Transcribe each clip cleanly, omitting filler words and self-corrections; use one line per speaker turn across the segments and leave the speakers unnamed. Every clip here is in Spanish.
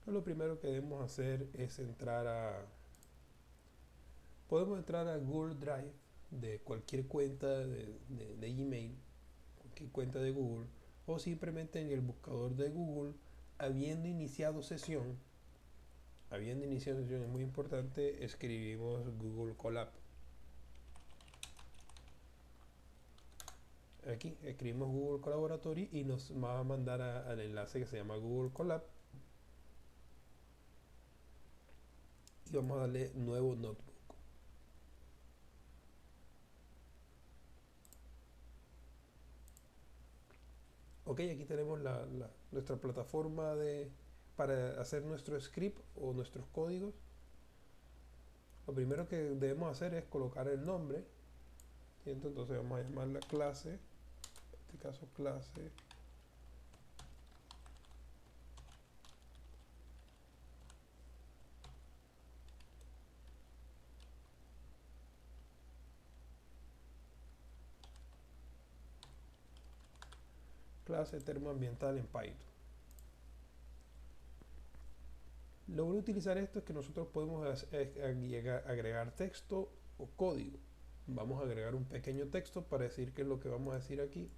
Lo primero que debemos hacer es podemos entrar a Google Drive de cualquier cuenta de Gmail, cualquier cuenta de Google, o simplemente en el buscador de Google, habiendo iniciado sesión, es muy importante, escribimos Google Colab. Aquí escribimos Google Collaboratory y nos va a mandar al enlace que se llama Google Colab y vamos a darle nuevo notebook. Ok, aquí tenemos nuestra plataforma para hacer nuestro script o nuestros códigos. Lo primero que debemos hacer es colocar el nombre. ¿Cierto? Entonces vamos a llamar la clase, en este caso clase termoambiental en Python. Lo bueno de utilizar esto es que nosotros podemos agregar texto o código. Vamos a agregar un pequeño texto para decir qué es lo que vamos a decir aquí.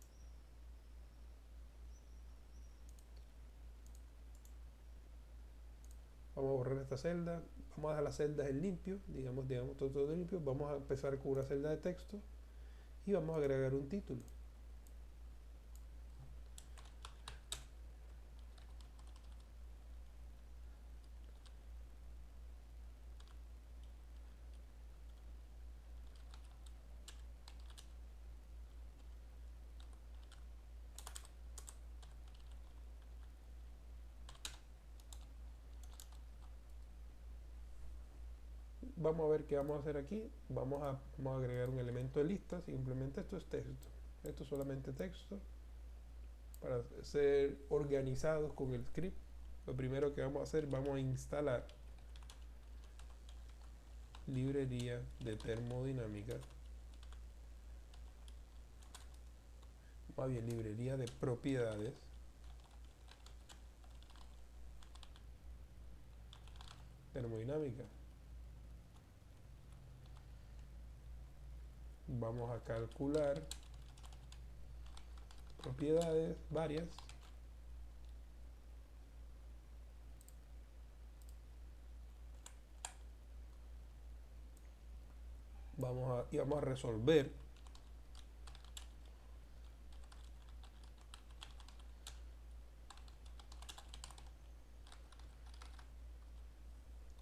Vamos a borrar esta celda. Vamos a dejar las celdas en limpio. Digamos todo limpio. Vamos a empezar con una celda de texto. Y vamos a agregar un título. Vamos a ver qué vamos a hacer aquí. Vamos a agregar un elemento de lista. Simplemente esto es texto. Esto es solamente texto. Para ser organizados con el script, lo primero que vamos a hacer, vamos a instalar librería de termodinámica, más bien librería de propiedades, termodinámica. Vamos a calcular propiedades varias. Vamos a resolver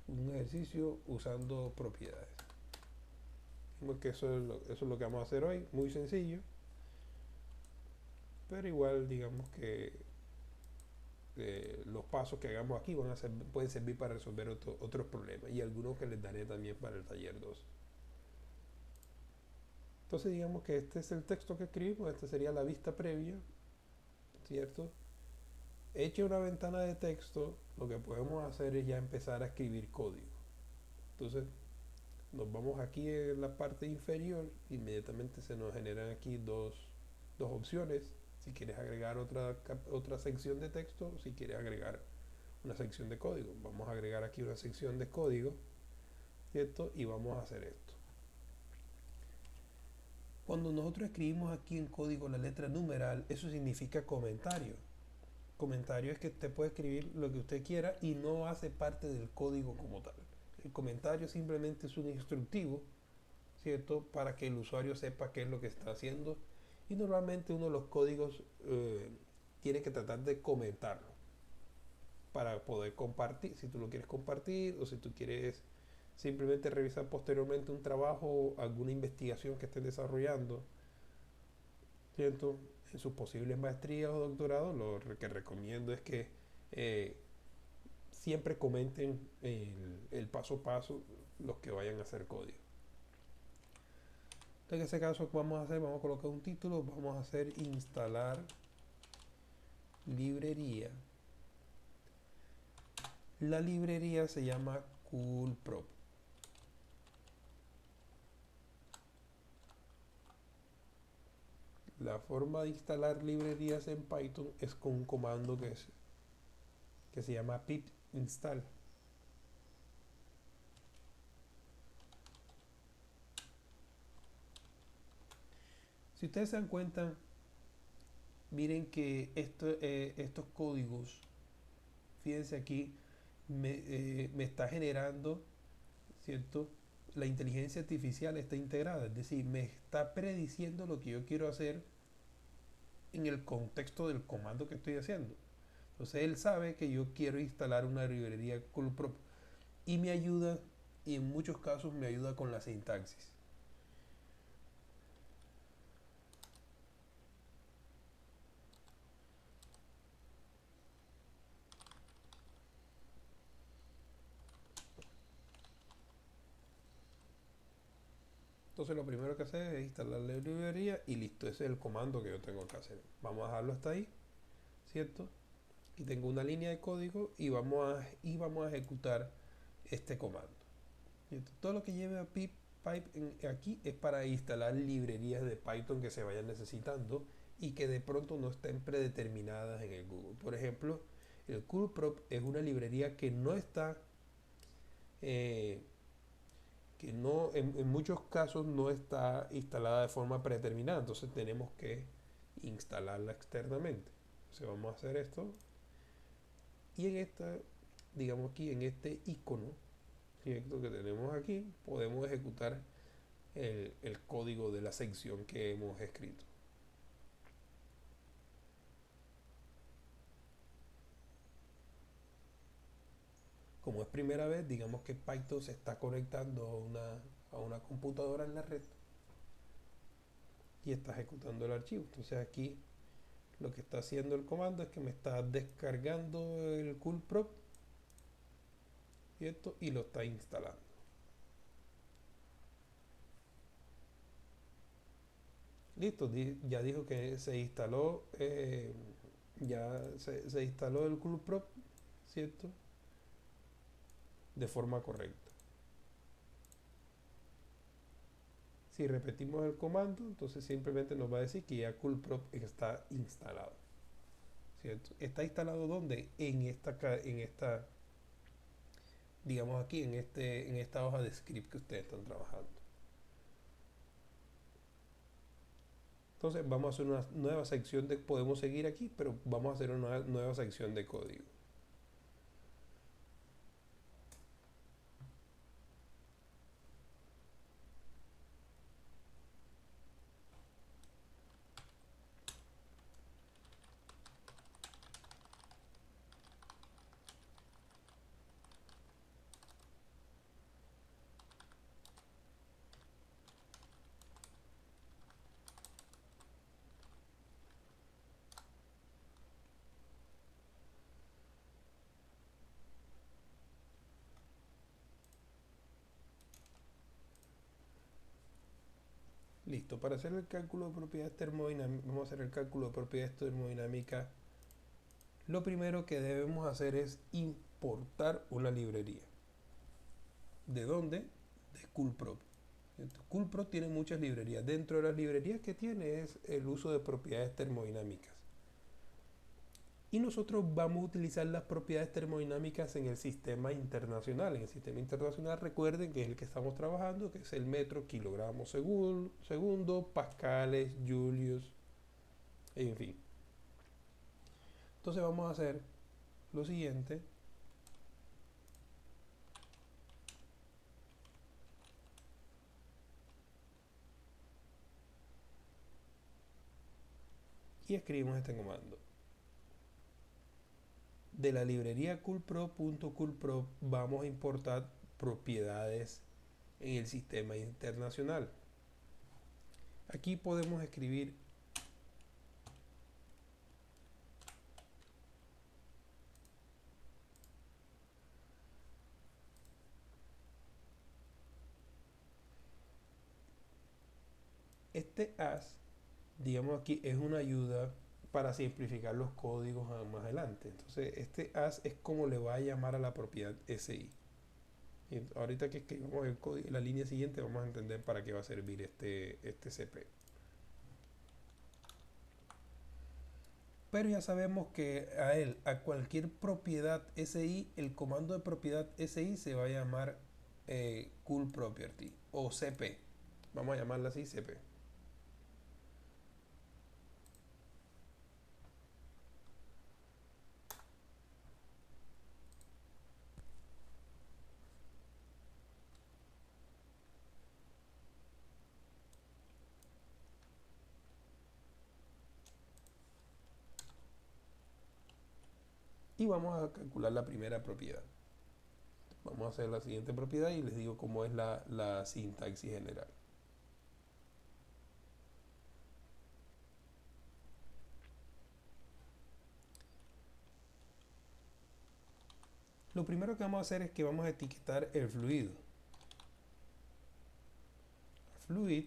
un ejercicio usando propiedades. Porque eso es lo que vamos a hacer hoy, muy sencillo, pero igual digamos que los pasos que hagamos aquí pueden servir para resolver otros problemas y algunos que les daré también para el taller 2. Entonces digamos que este es el texto que escribimos, esta sería la vista previa, ¿cierto? Hecha una ventana de texto, lo que podemos hacer es ya empezar a escribir código. Entonces nos vamos aquí en la parte inferior, inmediatamente se nos generan aquí dos opciones. Si quieres agregar otra sección de texto, si quieres agregar una sección de código. Vamos a agregar aquí una sección de código, ¿cierto? Y vamos a hacer esto. Cuando nosotros escribimos aquí en código la letra numeral, eso significa comentario. Comentario es que usted puede escribir lo que usted quiera y no hace parte del código como tal. El comentario simplemente es un instructivo, ¿cierto? Para que el usuario sepa qué es lo que está haciendo. Y normalmente uno de los códigos tiene que tratar de comentarlo para poder compartir, si tú lo quieres compartir o si tú quieres simplemente revisar posteriormente un trabajo o alguna investigación que estés desarrollando, ¿cierto? En sus posibles maestrías o doctorados, lo que recomiendo es que eh, siempre comenten el paso a paso los que vayan a hacer código. En ese caso, ¿qué vamos a hacer? Vamos a colocar un título, vamos a hacer instalar librería. La librería se llama CoolProp. La forma de instalar librerías en Python es con un comando que es que se llama pip install. Si ustedes se dan cuenta, miren que estos códigos, fíjense aquí, me está generando, ¿cierto? La inteligencia artificial está integrada, es decir, me está prediciendo lo que yo quiero hacer en el contexto del comando que estoy haciendo. Entonces él sabe que yo quiero instalar una librería CoolProp y me ayuda, y en muchos casos me ayuda con la sintaxis. Entonces lo primero que hacer es instalar la librería y listo, ese es el comando que yo tengo que hacer. Vamos a dejarlo hasta ahí, ¿cierto? Y tengo una línea de código y vamos a ejecutar este comando. ¿Cierto? Todo lo que lleve a pipe aquí es para instalar librerías de Python que se vayan necesitando y que de pronto no estén predeterminadas en el Google. Por ejemplo, el CoolProp es una librería que no está, eh, que no, en muchos casos no está instalada de forma predeterminada, entonces tenemos que instalarla externamente. Entonces vamos a hacer esto y en esta, digamos aquí en este icono, ¿cierto? Que tenemos aquí, podemos ejecutar el código de la sección que hemos escrito. Como es primera vez, digamos que Python se está conectando a una computadora en la red y está ejecutando el archivo. Entonces aquí lo que está haciendo el comando es que me está descargando el CoolProp, ¿cierto? Y lo está instalando. Listo, ya dijo que se instaló, ya se instaló el CoolProp, ¿cierto? De forma correcta. Si repetimos el comando, entonces simplemente nos va a decir que ya CoolProp está instalado, ¿cierto? ¿Está instalado dónde? En esta, digamos aquí, en esta hoja de script que ustedes están trabajando. Entonces vamos a hacer una nueva sección podemos seguir aquí, pero vamos a hacer una nueva sección de código. Listo, para hacer el cálculo de propiedades termodinámicas, vamos a hacer el cálculo de propiedades termodinámicas. Lo primero que debemos hacer es importar una librería. ¿De dónde? De CoolProp. CoolProp tiene muchas librerías. Dentro de las librerías que tiene es el uso de propiedades termodinámicas. Y nosotros vamos a utilizar las propiedades termodinámicas en el sistema internacional. En el sistema internacional recuerden que es el que estamos trabajando, que es el metro, kilogramos segundo, pascales, julius, en fin. Entonces vamos a hacer lo siguiente. Y escribimos este comando. De la librería coolprop.coolprop vamos a importar propiedades en el sistema internacional. Aquí podemos escribir este as, digamos aquí, es una ayuda para simplificar los códigos más adelante. Entonces, este as es como le va a llamar a la propiedad SI. Y ahorita que escribamos el código, la línea siguiente, vamos a entender para qué va a servir este CP. pero ya sabemos que a cualquier propiedad SI, el comando de propiedad SI se va a llamar cool property o CP. Vamos a llamarla así, CP. Y vamos a calcular la primera propiedad. Vamos a hacer la siguiente propiedad y les digo cómo es la sintaxis general. Lo primero que vamos a hacer es que vamos a etiquetar el fluido. Fluid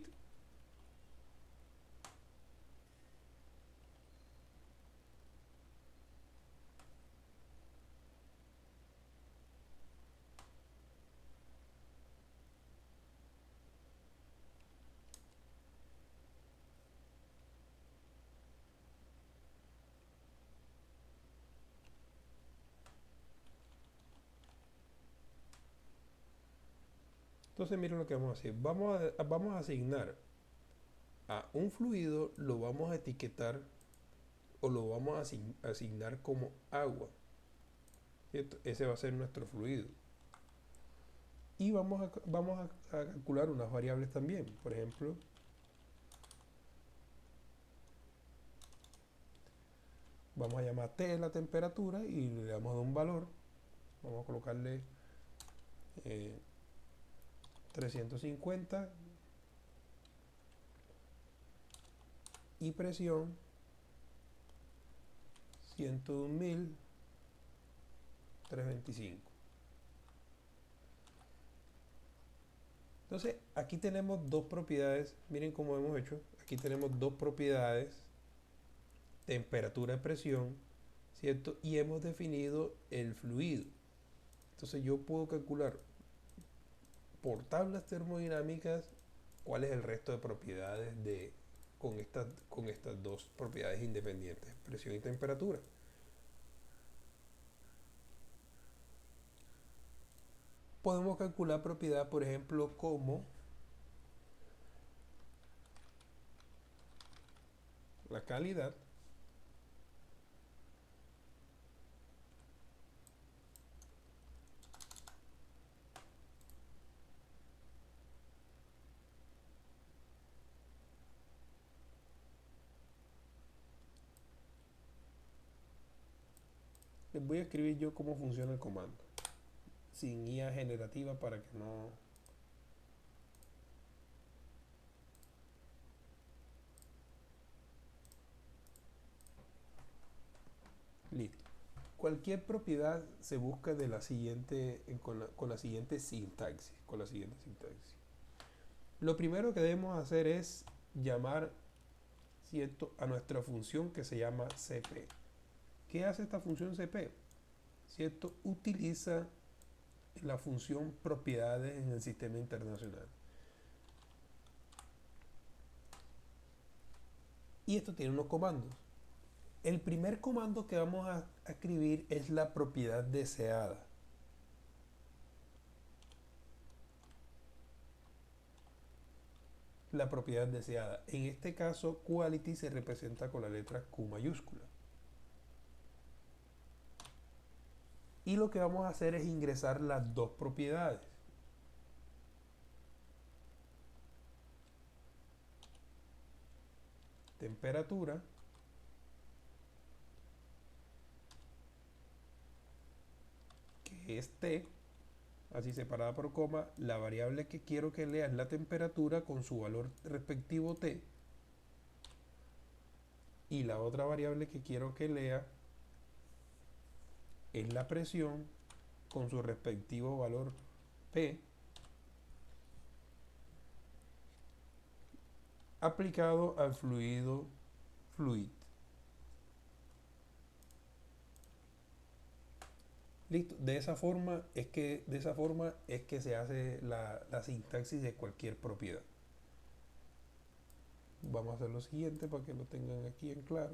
Entonces miren lo que vamos a hacer. Vamos a asignar a un fluido, lo vamos a etiquetar o lo vamos a asignar como agua. ¿Cierto? Ese va a ser nuestro fluido. Y vamos a calcular unas variables también. Por ejemplo, vamos a llamar T la temperatura y le damos un valor. Vamos a colocarle 350 y presión 101.325. Entonces aquí tenemos dos propiedades. Miren cómo hemos hecho. Aquí tenemos dos propiedades: temperatura y presión, ¿cierto? Y hemos definido el fluido. Entonces yo puedo calcular por tablas termodinámicas cuál es el resto de propiedades con estas dos propiedades independientes, presión y temperatura. Podemos calcular propiedad, por ejemplo, como la calidad les voy a escribir yo cómo funciona el comando sin IA generativa para que no. Listo. Cualquier propiedad se busca de la siguiente con la siguiente sintaxis, Lo primero que debemos hacer es llamar, ¿cierto?, a nuestra función que se llama CP. ¿Qué hace esta función CP? ¿Cierto? Utiliza la función propiedades en el sistema internacional. Y esto tiene unos comandos. El primer comando que vamos a escribir es la propiedad deseada. La propiedad deseada. En este caso, quality se representa con la letra Q mayúscula. Y lo que vamos a hacer es ingresar las dos propiedades. Temperatura que es T, así separada por coma. La variable que quiero que lea es la temperatura con su valor respectivo T. Y la otra variable que quiero que lea es la presión con su respectivo valor P, aplicado al fluido fluid. Listo. De esa forma es que se hace la sintaxis de cualquier propiedad. Vamos a hacer lo siguiente para que lo tengan aquí en claro.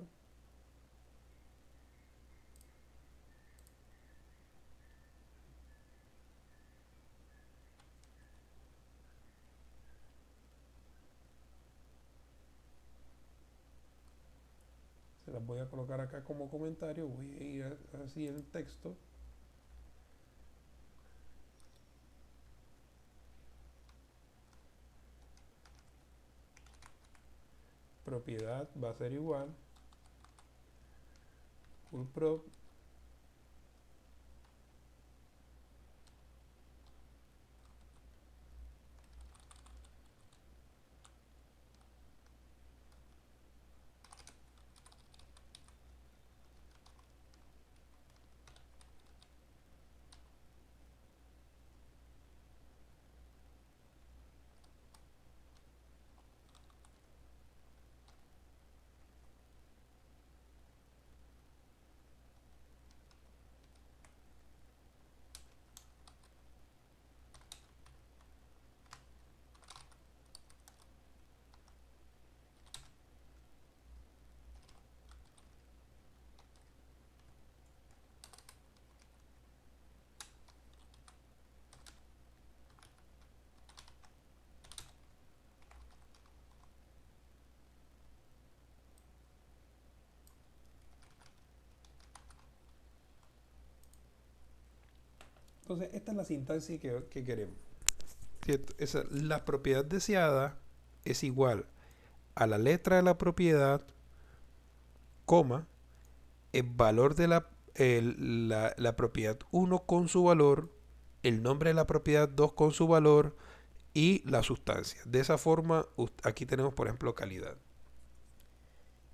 voy a colocar acá como comentario, voy a ir así en el texto. Propiedad va a ser igual full prop Entonces, esta es la sintaxis que queremos. ¿Cierto? La propiedad deseada es igual a la letra de la propiedad, coma, el valor de la propiedad 1 con su valor, el nombre de la propiedad 2 con su valor y la sustancia. De esa forma, aquí tenemos, por ejemplo, calidad.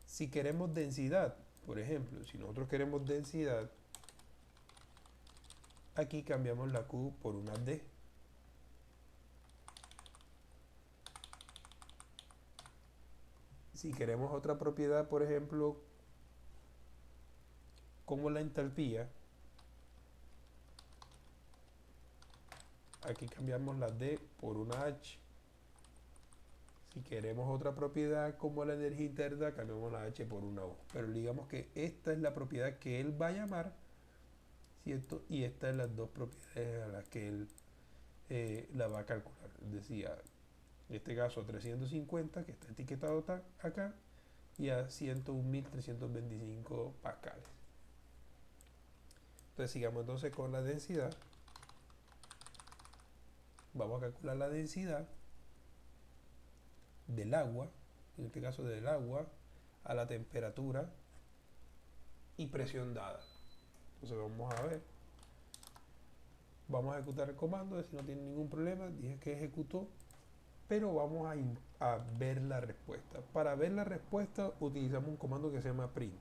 Si queremos densidad, por ejemplo, si nosotros queremos densidad, aquí cambiamos la Q por una D. Si queremos otra propiedad, por ejemplo, como la entalpía, aquí cambiamos la D por una H. Si queremos otra propiedad como la energía interna, cambiamos la H por una O. Pero digamos que esta es la propiedad que él va a llamar, ¿cierto? Y estas son las dos propiedades a las que él la va a calcular. Decía, en este caso 350, que está etiquetado acá, y a 101.325 pascales. Entonces sigamos entonces con la densidad. Vamos a calcular la densidad del agua, en este caso del agua, a la temperatura y presión dada. Entonces vamos a ver. Vamos a ejecutar el comando, a ver si no tiene ningún problema. Dije que ejecutó, pero vamos a ver la respuesta. Para ver la respuesta utilizamos un comando que se llama print.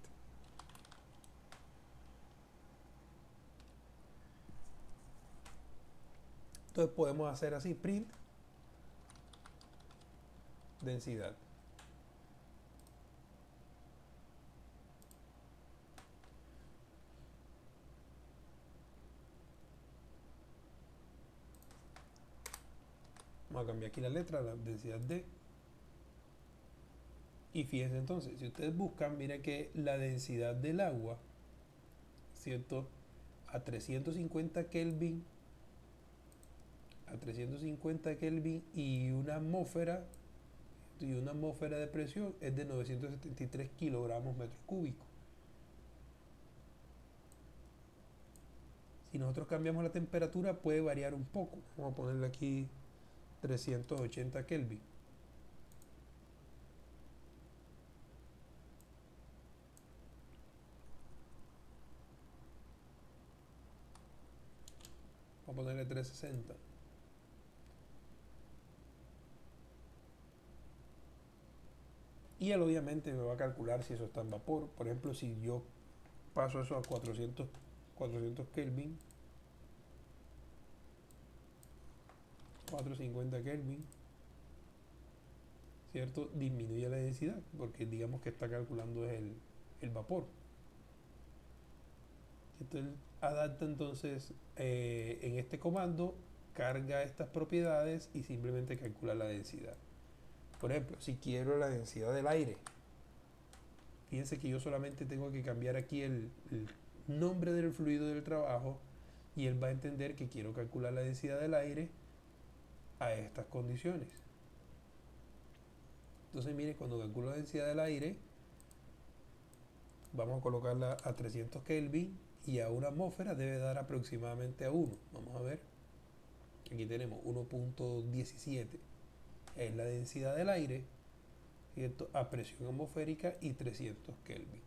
Entonces podemos hacer así, print densidad. Vamos a cambiar aquí la letra, la densidad D. Y fíjense entonces, si ustedes buscan, miren que la densidad del agua, ¿cierto? A 350 Kelvin, y una atmósfera de presión es de 973 kilogramos metros cúbicos. Si nosotros cambiamos la temperatura puede variar un poco. Vamos a ponerle aquí 380 Kelvin. Vamos a ponerle 360. Y él obviamente me va a calcular si eso está en vapor. Por ejemplo, si yo paso eso a 400 Kelvin, 450 Kelvin, ¿cierto? Disminuye la densidad, porque digamos que está calculando el vapor. Entonces, adapta entonces en este comando, carga estas propiedades y simplemente calcula la densidad. Por ejemplo, si quiero la densidad del aire, fíjense que yo solamente tengo que cambiar aquí el nombre del fluido del trabajo y él va a entender que quiero calcular la densidad del aire a estas condiciones. Entonces, mire, cuando calculo la densidad del aire, Vamos a colocarla a 300 Kelvin y a una atmósfera debe dar aproximadamente a 1. Vamos a ver. Aquí tenemos 1.17. Es la densidad del aire, ¿cierto? A presión atmosférica y 300 Kelvin.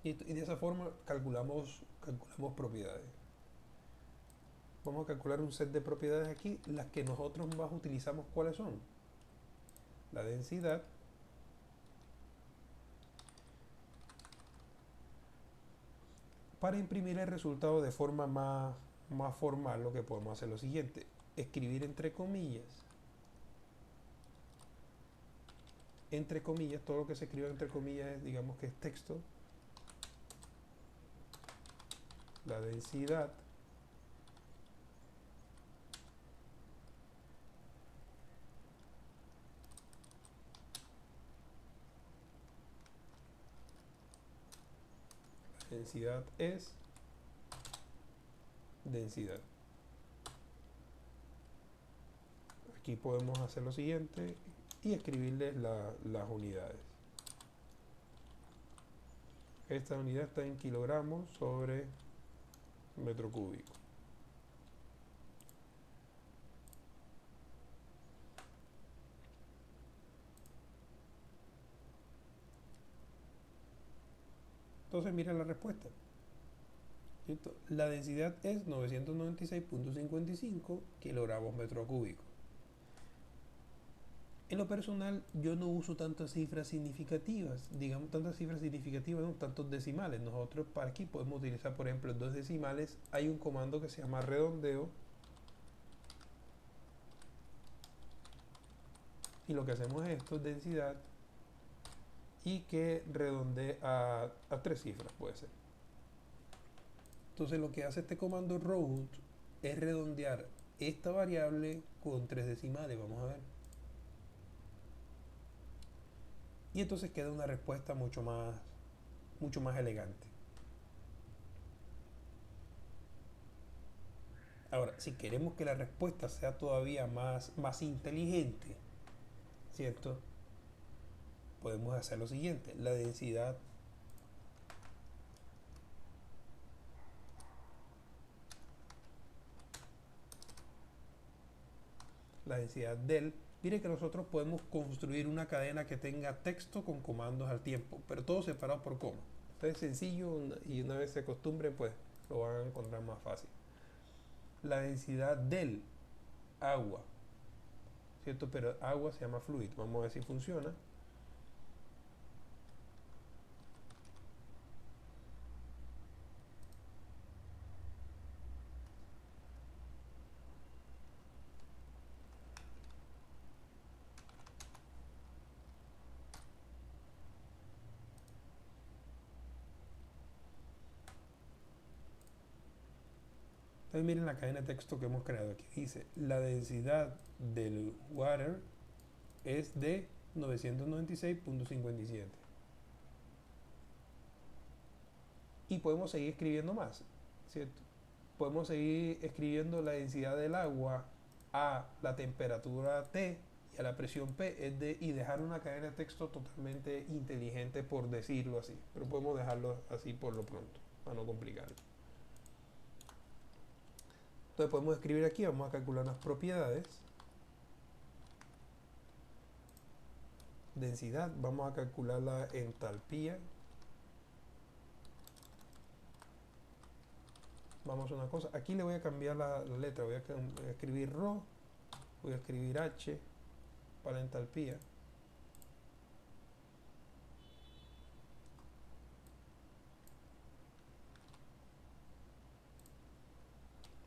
Y de esa forma calculamos propiedades. Vamos a calcular un set de propiedades aquí. Las que nosotros más utilizamos, ¿cuáles son? La densidad, para imprimir el resultado de forma más formal, lo que podemos hacer es lo siguiente: escribir entre comillas, todo lo que se escribe entre comillas es, digamos que es texto, la densidad es densidad. Aquí podemos hacer lo siguiente y escribirles las unidades. Esta unidad está en kilogramos sobre metro cúbico. Entonces miren la respuesta. ¿Cierto? La densidad es 996.55 kilogramos metro cúbico. En lo personal, yo no uso tantas cifras significativas, digamos tantas cifras significativas, no tantos decimales. Nosotros para aquí podemos utilizar, por ejemplo, en 2 decimales. Hay un comando que se llama redondeo, y lo que hacemos es esto, densidad, y que redondee a 3 cifras, puede ser. Entonces lo que hace este comando round es redondear esta variable con 3 decimales. Vamos a ver. Y entonces queda una respuesta mucho más elegante. Ahora, si queremos que la respuesta sea todavía más inteligente, ¿cierto? Podemos hacer lo siguiente: la densidad del. Mire que nosotros podemos construir una cadena que tenga texto con comandos al tiempo, pero todo separado por coma. Esto es sencillo y una vez se acostumbren, pues lo van a encontrar más fácil. La densidad del agua, ¿cierto? Pero agua se llama fluido. Vamos a ver si funciona. Entonces miren la cadena de texto que hemos creado aquí. Dice, la densidad del water es de 996.57. Y podemos seguir escribiendo más, ¿cierto? Podemos seguir escribiendo la densidad del agua a la temperatura T y a la presión P, y dejar una cadena de texto totalmente inteligente, por decirlo así. Pero podemos dejarlo así por lo pronto, para no complicarlo. Entonces podemos escribir aquí, vamos a calcular las propiedades. Densidad, vamos a calcular la entalpía. Vamos a una cosa, aquí le voy a cambiar la letra, voy a escribir ρ, voy a escribir H para entalpía.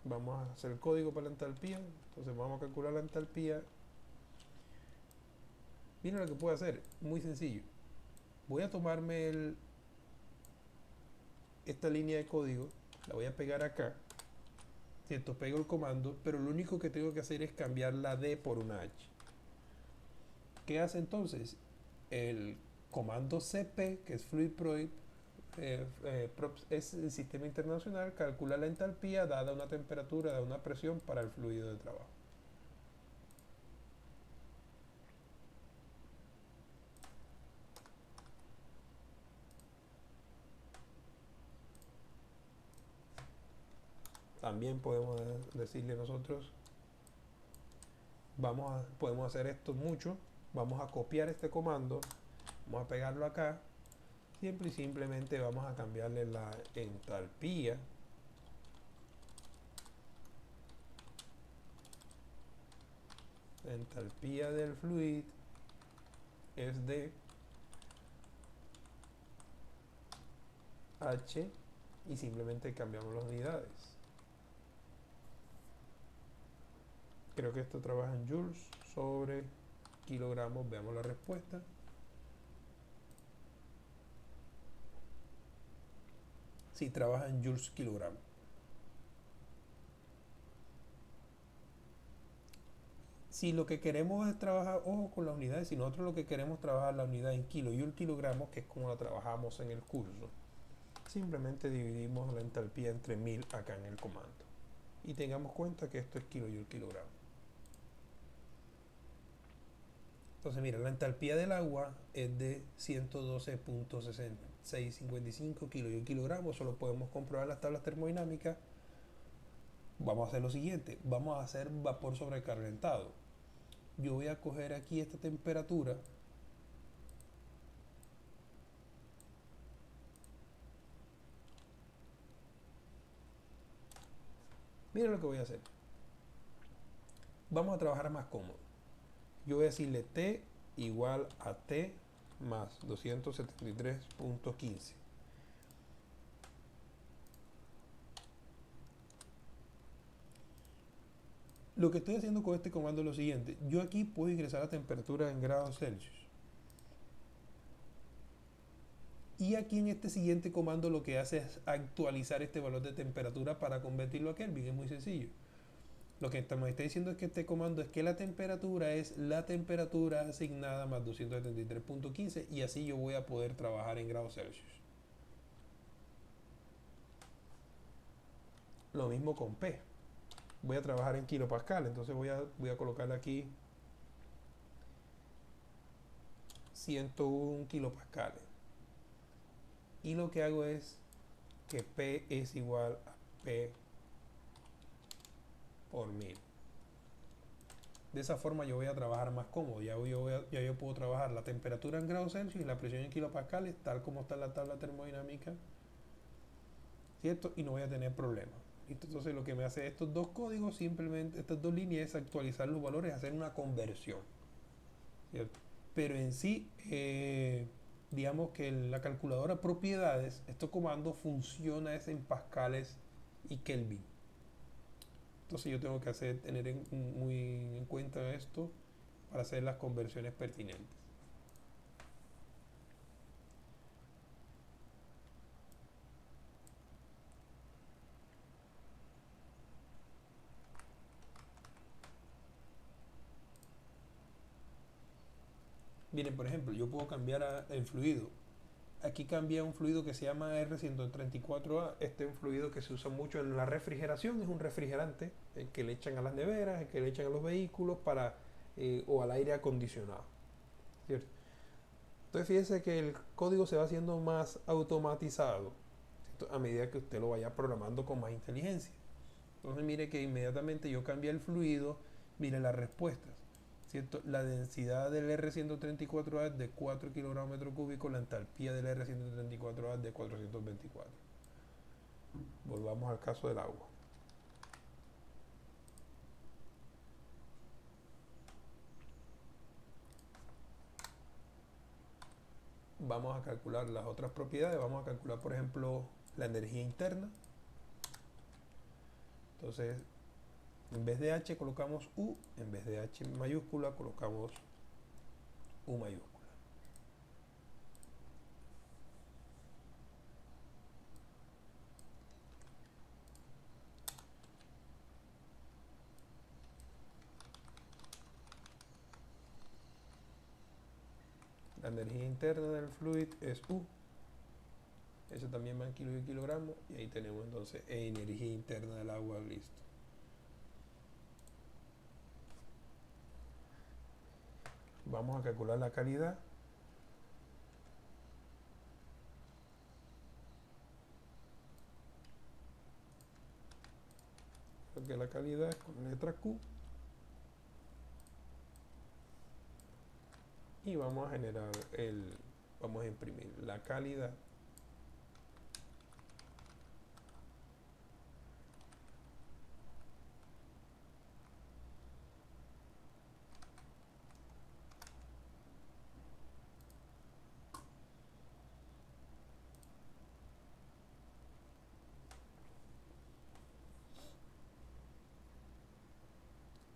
Vamos a hacer el código para la entalpía. Entonces vamos a calcular la entalpía. Miren lo que puedo hacer, muy sencillo. Voy a tomarme esta línea de código, la voy a pegar acá, ¿cierto? Pego el comando, pero lo único que tengo que hacer es cambiar la D por una H. ¿Qué hace entonces? El comando CP, que es Fluid Probe, es el sistema internacional, calcula la entalpía dada una temperatura, dada una presión para el fluido de trabajo. También podemos decirle nosotros, podemos hacer esto mucho. Vamos a copiar este comando, vamos a pegarlo acá. Siempre y simplemente vamos a cambiarle la entalpía. La entalpía del fluid es de H y simplemente cambiamos las unidades. Creo que esto trabaja en joules sobre kilogramos. Veamos la respuesta. Sí, trabaja en joules kilogramos. Si lo que queremos es trabajar, ojo con las unidades, si nosotros lo que queremos trabajar la unidad en kilo y un kilogramo, que es como la trabajamos en el curso, simplemente dividimos la entalpía entre 1000 acá en el comando. Y tengamos cuenta que esto es kilo y un kilogramo. Entonces, mira, la entalpía del agua es de 112.655 kilos y un kilogramo. Eso lo podemos comprobar en las tablas termodinámicas. Vamos a hacer lo siguiente. Vamos a hacer vapor sobrecalentado. Yo voy a coger aquí esta temperatura. Miren lo que voy a hacer. Vamos a trabajar más cómodo. Yo voy a decirle T igual a T más 273.15. Lo que estoy haciendo con este comando es lo siguiente. Yo aquí puedo ingresar la temperatura en grados Celsius. Y aquí en este siguiente comando lo que hace es actualizar este valor de temperatura para convertirlo a Kelvin. Es muy sencillo. Lo que me está diciendo es que este comando es que la temperatura es la temperatura asignada más 273.15 y así yo voy a poder trabajar en grados Celsius. Lo mismo con P. Voy a trabajar en kilopascal, entonces voy a colocarle aquí 101 kilopascales. Y lo que hago es que P es igual a P por 1000. De esa forma yo voy a trabajar más cómodo. Ya yo puedo trabajar la temperatura en grados Celsius y la presión en kilopascales, tal como está en la tabla termodinámica, ¿cierto? Y no voy a tener problemas. Entonces lo que me hace estos dos códigos, simplemente estas dos líneas, es actualizar los valores, hacer una conversión, ¿cierto? Pero en sí, digamos que la calculadora propiedades, estos comandos funciona es en pascales y Kelvin. Entonces yo tengo que tener muy en cuenta esto para hacer las conversiones pertinentes. Miren, por ejemplo, yo puedo cambiar el fluido. Aquí cambia un fluido que se llama R134A. Este es un fluido que se usa mucho en la refrigeración. Es un refrigerante el que le echan a las neveras, el que le echan a los vehículos o al aire acondicionado, ¿cierto? Entonces fíjese que el código se va haciendo más automatizado, ¿cierto? A medida que usted lo vaya programando con más inteligencia. Entonces mire que inmediatamente yo cambié el fluido, mire las respuestas, ¿cierto? La densidad del R134A es de 4 kilogramos metro cúbico, la entalpía del R134A es de 424. Volvamos al caso del agua. Vamos a calcular las otras propiedades, vamos a calcular por ejemplo la energía interna. Entonces en vez de H colocamos U, en vez de H mayúscula colocamos U mayúscula. La energía interna del fluid es U. Eso también va en kilos y kilogramos. Y ahí tenemos entonces energía interna del agua, listo. Vamos a calcular la calidad. porque la calidad es con letra Q. Y vamos a generar vamos a imprimir la calidad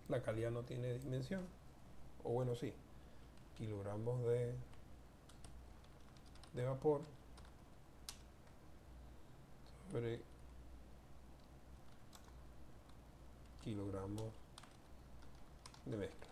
la calidad no tiene dimensión, o bueno, sí, kilogramos de vapor sobre kilogramos de mezcla.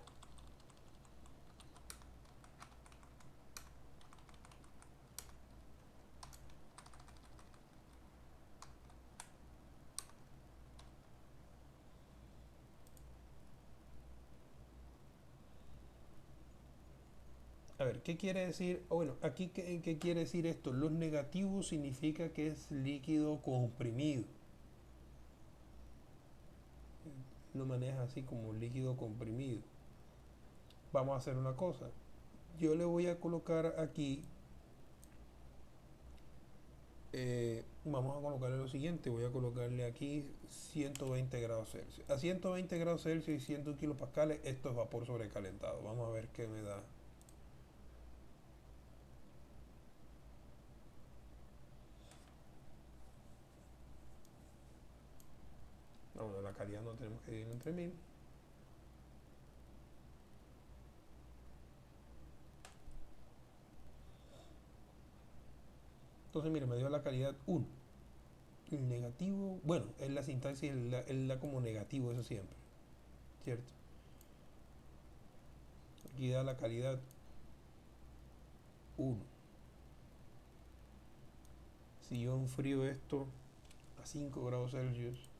A ver, ¿qué quiere decir? Bueno, aquí, ¿qué quiere decir esto? Los negativos significa que es líquido comprimido. Lo maneja así como líquido comprimido. Vamos a hacer una cosa. Yo le voy a colocar aquí, vamos a colocarle lo siguiente, voy a colocarle aquí 120 grados Celsius. A 120 grados Celsius y 100 kilopascales, esto es vapor sobrecalentado. Vamos a ver qué me da. No, bueno, la calidad no tenemos que dividir entre 1000. Entonces, mire, me dio la calidad 1. El negativo, bueno, es la sintaxis, él da como negativo eso siempre, ¿cierto? Aquí da la calidad 1. Si yo enfrío esto a 5 grados Celsius,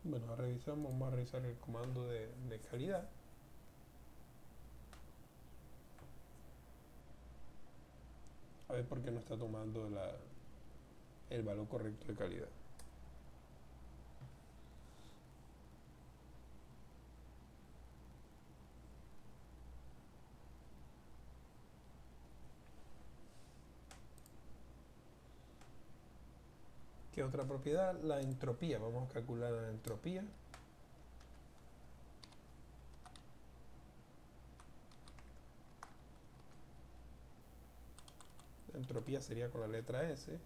bueno, revisamos, vamos a revisar el comando de calidad. A ver por qué no está tomando el valor correcto de calidad. ¿Qué otra propiedad? La entropía. Vamos a calcular la entropía. La entropía sería con la letra S.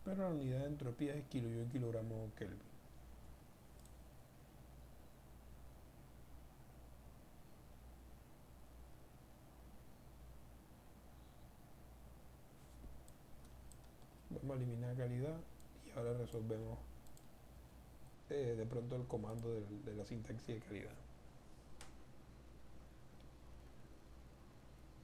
Pero la unidad de entropía es kilojoule kilogramo Kelvin. Vamos a eliminar calidad y ahora resolvemos de pronto el comando de la sintaxis de calidad.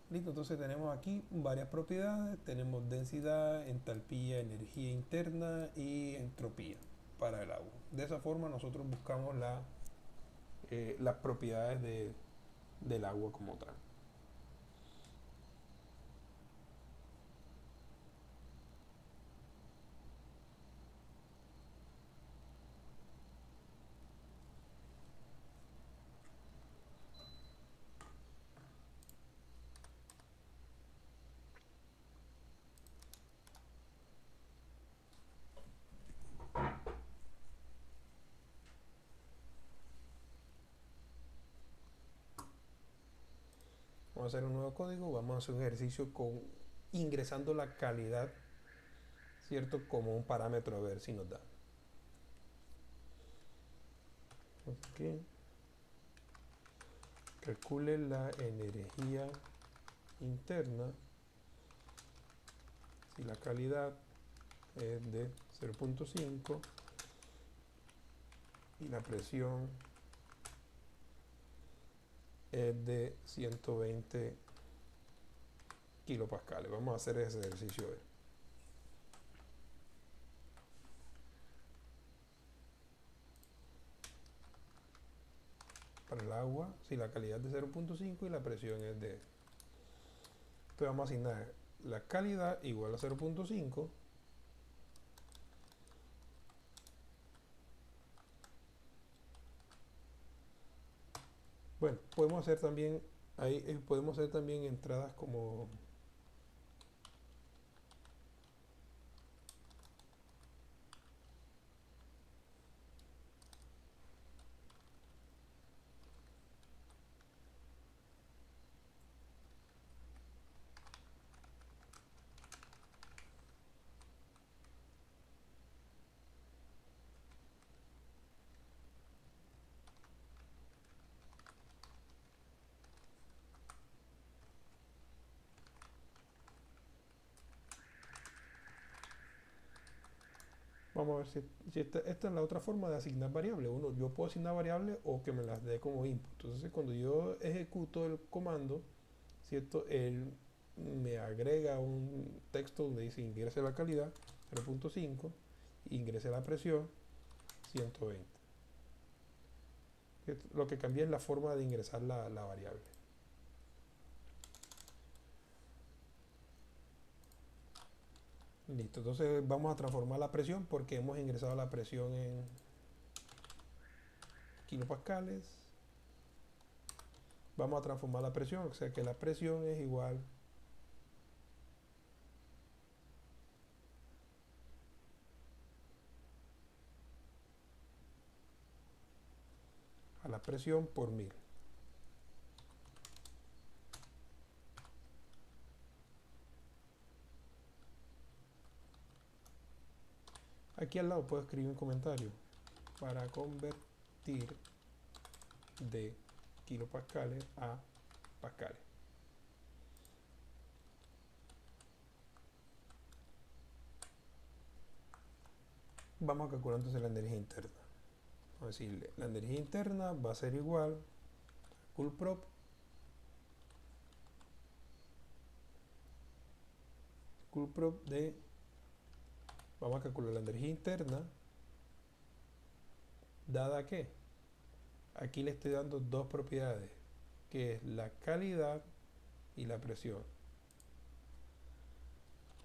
Listo, entonces tenemos aquí varias propiedades. Tenemos densidad, entalpía, energía interna y entropía para el agua. De esa forma nosotros buscamos las propiedades del agua como tal. Vamos a hacer un nuevo código, vamos a hacer un ejercicio con ingresando la calidad, ¿cierto? Como un parámetro a ver si nos da. Aquí, calcule la energía interna si la calidad es de 0.5 y la presión es de 120 kilopascales. Vamos a hacer ese ejercicio hoy. Para el agua, si la calidad es de 0.5 y la presión es de... Entonces vamos a asignar la calidad igual a 0.5. Bueno, podemos hacer también, ahí podemos hacer también entradas como vamos a ver si esta es la otra forma de asignar variables. Yo puedo asignar variables o que me las dé como input. Entonces, cuando yo ejecuto el comando, ¿cierto? Él me agrega un texto donde dice ingrese la calidad 0.5, ingrese la presión 120. Lo que cambia es la forma de ingresar la variable. Listo, entonces vamos a transformar la presión porque hemos ingresado la presión en kilopascales. Vamos a transformar la presión, o sea que la presión es igual a la presión por 1000. Aquí al lado puedo escribir un comentario para convertir de kilopascales a pascales. Vamos a calcular entonces la energía interna. Vamos a decirle, la energía interna va a ser igual a Coolprop de, vamos a calcular la energía interna, dada que aquí le estoy dando dos propiedades, que es la calidad y la presión.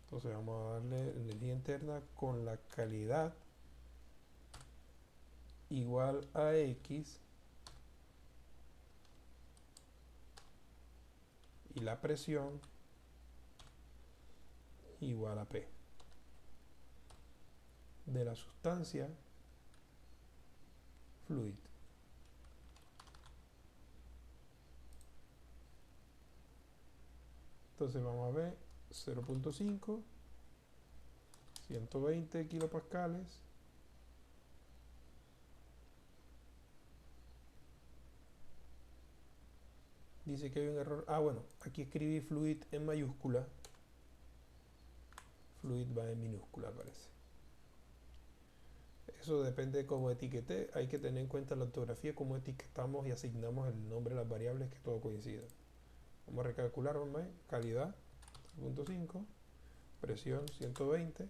Entonces vamos a darle energía interna con la calidad igual a X y la presión igual a P de la sustancia fluid. Entonces vamos a ver 0.5, 120 kilopascales. Dice que hay un error. Ah, bueno, aquí escribí fluid en mayúscula. Fluid va en minúscula, parece. Eso depende de cómo etiquete. Hay que tener en cuenta la ortografía, cómo etiquetamos y asignamos el nombre de las variables, que todo coincida. Vamos a recalcular, vamos a ver, calidad 0.5, presión 120.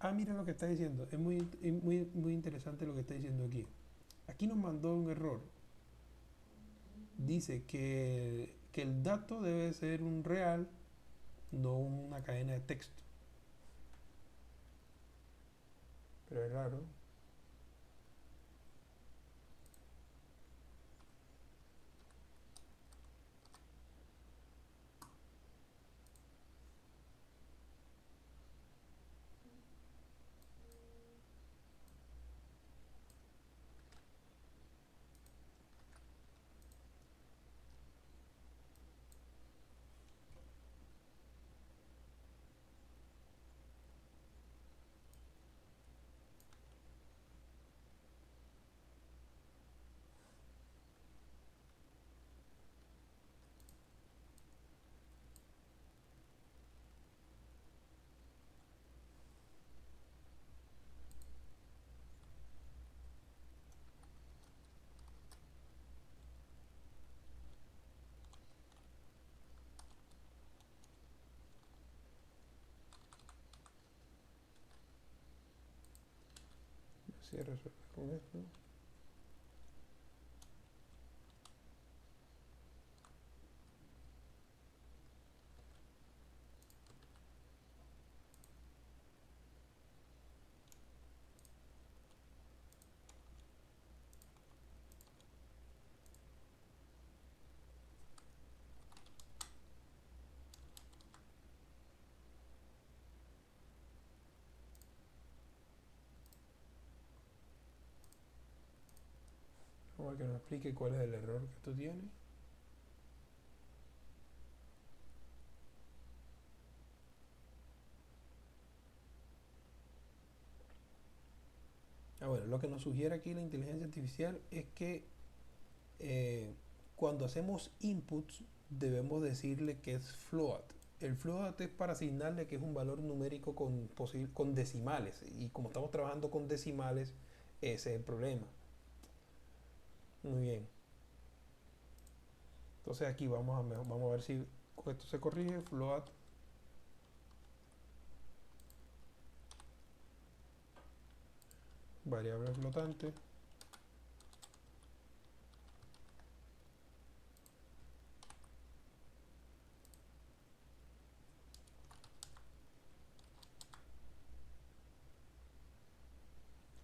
Ah, mira lo que está diciendo. Es muy interesante lo que está diciendo aquí. Aquí nos mandó un error. Dice que el dato debe ser un real, no una cadena de texto. Pero es raro. Si resuelve con esto. Vamos a que nos explique cuál es el error que esto tiene. Ah, bueno, lo que nos sugiere aquí la inteligencia artificial es que eh, cuando hacemos inputs debemos decirle que es float. El float es para asignarle que es un valor numérico con decimales. Y como estamos trabajando con decimales, ese es el problema. Muy bien. Entonces aquí vamos a ver si con esto se corrige. Float, variable flotante.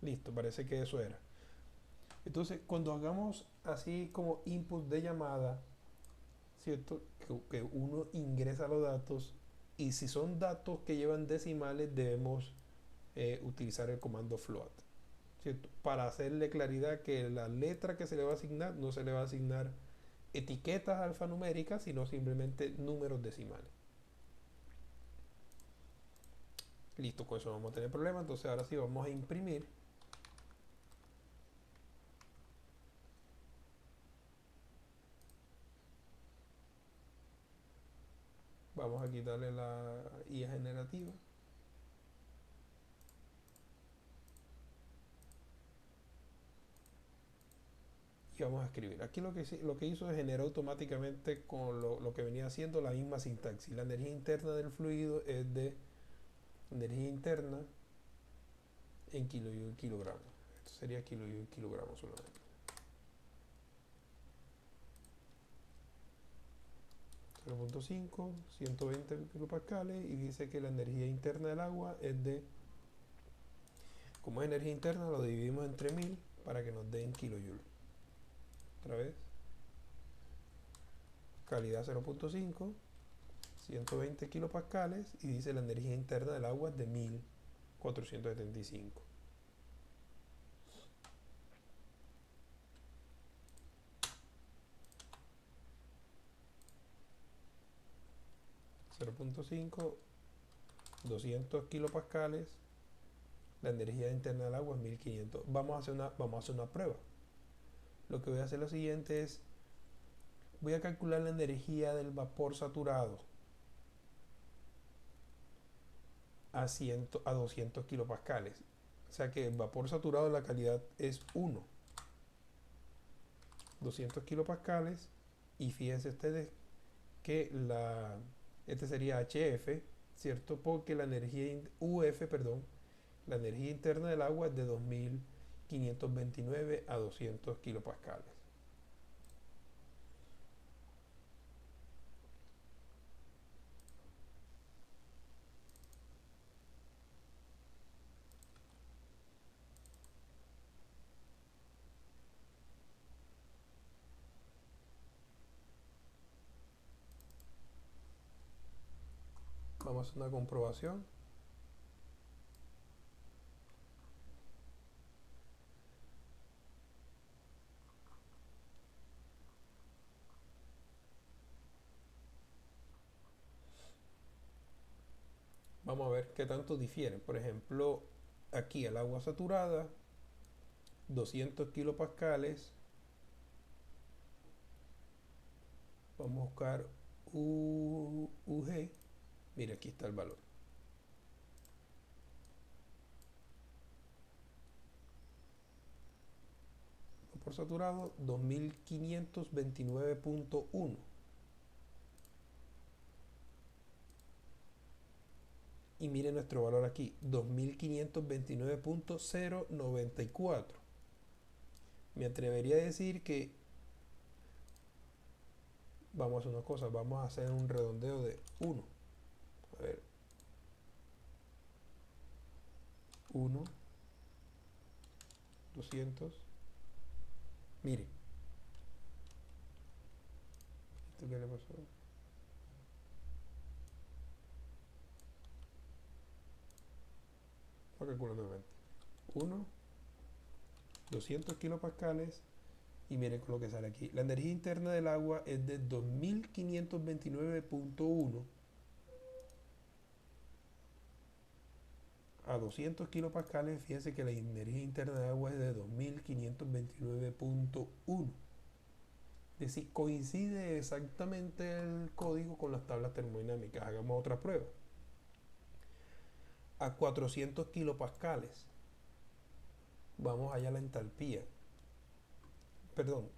Listo, parece que eso era. Entonces, cuando hagamos así como input de llamada, ¿cierto? Que uno ingresa los datos y si son datos que llevan decimales debemos utilizar el comando float, ¿cierto? Para hacerle claridad que la letra que se le va a asignar no se le va a asignar etiquetas alfanuméricas, sino simplemente números decimales. Listo, con eso no vamos a tener problema. Entonces ahora sí vamos a imprimir. Vamos a quitarle la IA generativa. Y vamos a escribir. Aquí lo que hizo es generar automáticamente con lo que venía haciendo la misma sintaxis. La energía interna del fluido es de energía interna en kilogramos. Esto sería kilogramos solamente. 0.5, 120 kilopascales y dice que la energía interna del agua es de, como es energía interna, lo dividimos entre 1000 para que nos den kilojoules. Otra vez, calidad 0.5, 120 kilopascales y dice la energía interna del agua es de 1475. 0.5 200 kilopascales, la energía interna del agua es 1500. Vamos a hacer una prueba. Lo que voy a hacer lo siguiente es, voy a calcular la energía del vapor saturado a 200 kilopascales. O sea que el vapor saturado, la calidad es 1. 200 kilopascales. Y fíjense ustedes que este sería HF, ¿cierto? Porque la energía UF, perdón, la energía interna del agua es de 2529 a 200 kilopascales. Vamos a hacer una comprobación. Vamos a ver qué tanto difieren. Por ejemplo, aquí el agua saturada, 200 kilopascales. Vamos a buscar UG. Mira, aquí está el valor. Vapor saturado, 2529.1. Y miren nuestro valor aquí, 2529.094. Me atrevería a decir que vamos a hacer una cosa, vamos a hacer un redondeo de 1. A ver, 1, 200. Miren, ¿esto qué le pasó? Voy a calcular nuevamente. 1, 200 kilopascales. Y miren con lo que sale aquí. La energía interna del agua es de 2529.1 a 200 kilopascales. Fíjense que la energía interna del agua es de 2529.1. Es decir, coincide exactamente el código con las tablas termodinámicas. Hagamos otra prueba. A 400 kilopascales. Vamos allá a la entalpía. Perdón,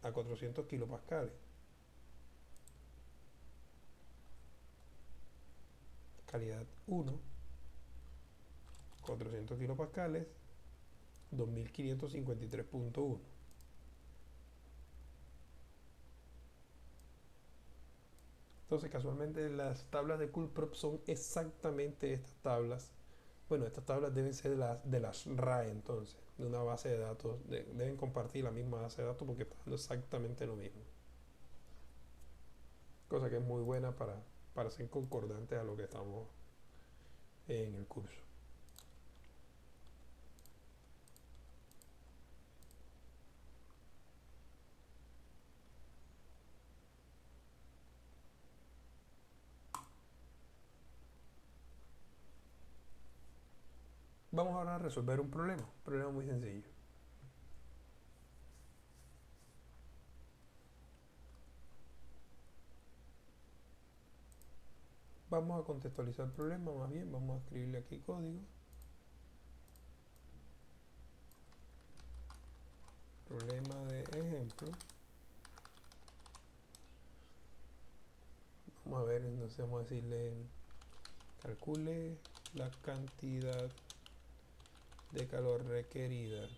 a 400 kilopascales. Calidad 1. 400 kilopascales. 2553.1. Entonces, casualmente, las tablas de Coolprop son exactamente estas tablas. Bueno, estas tablas deben ser de las RAE, entonces, de una base de datos. Deben compartir la misma base de datos porque están dando exactamente lo mismo. Cosa que es muy buena para ser concordantes a lo que estamos en el curso. Vamos ahora a resolver un problema muy sencillo. Vamos a contextualizar el problema, más bien, vamos a escribirle aquí código. Problema de ejemplo. Vamos a ver, entonces vamos a decirle, calcule la cantidad de calor requerida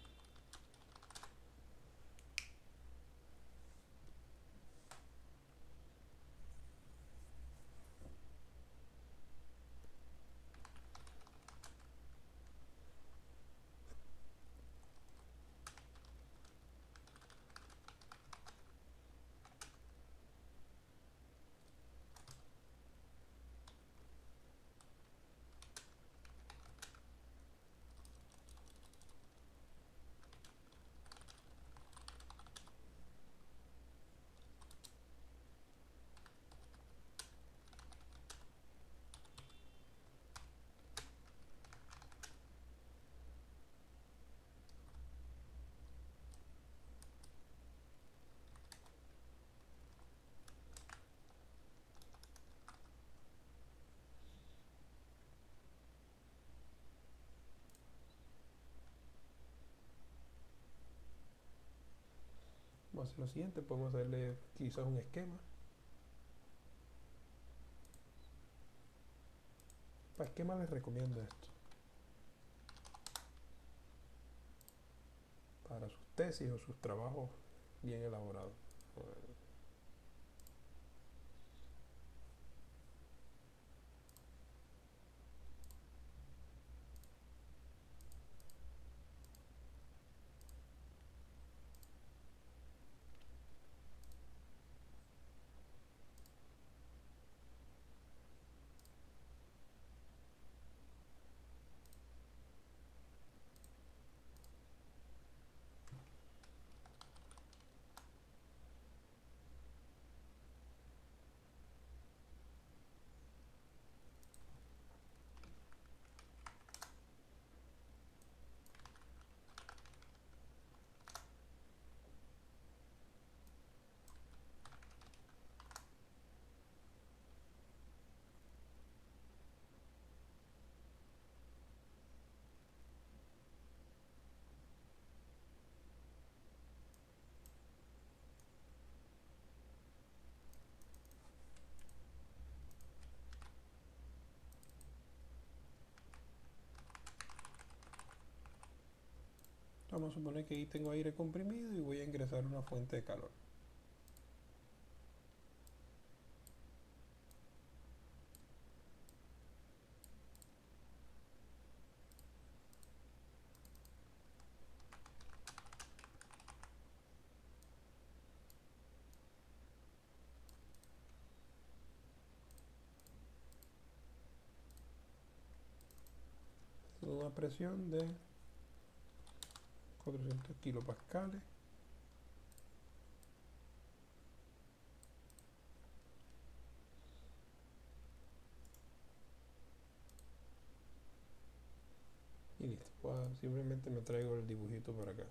podemos hacer lo siguiente, podemos hacerle quizás un esquema. Para esquema les recomiendo esto. Para sus tesis o sus trabajos bien elaborados. Vamos a suponer que ahí tengo aire comprimido y voy a ingresar una fuente de calor. Una presión de 400 kilopascales. Y listo. Simplemente me traigo el dibujito para acá.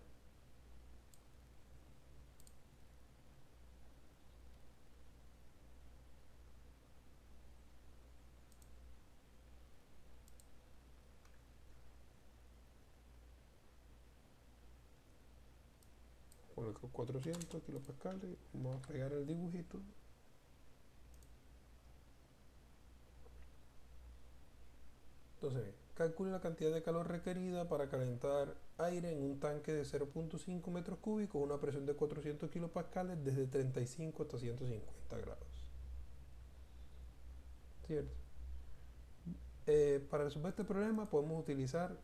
Coloco 400 kilopascales. Vamos a pegar el dibujito. Entonces, calcule la cantidad de calor requerida para calentar aire en un tanque de 0.5 metros cúbicos, una presión de 400 kilopascales desde 35 hasta 150 grados. ¿Cierto? Para resolver este problema podemos utilizar,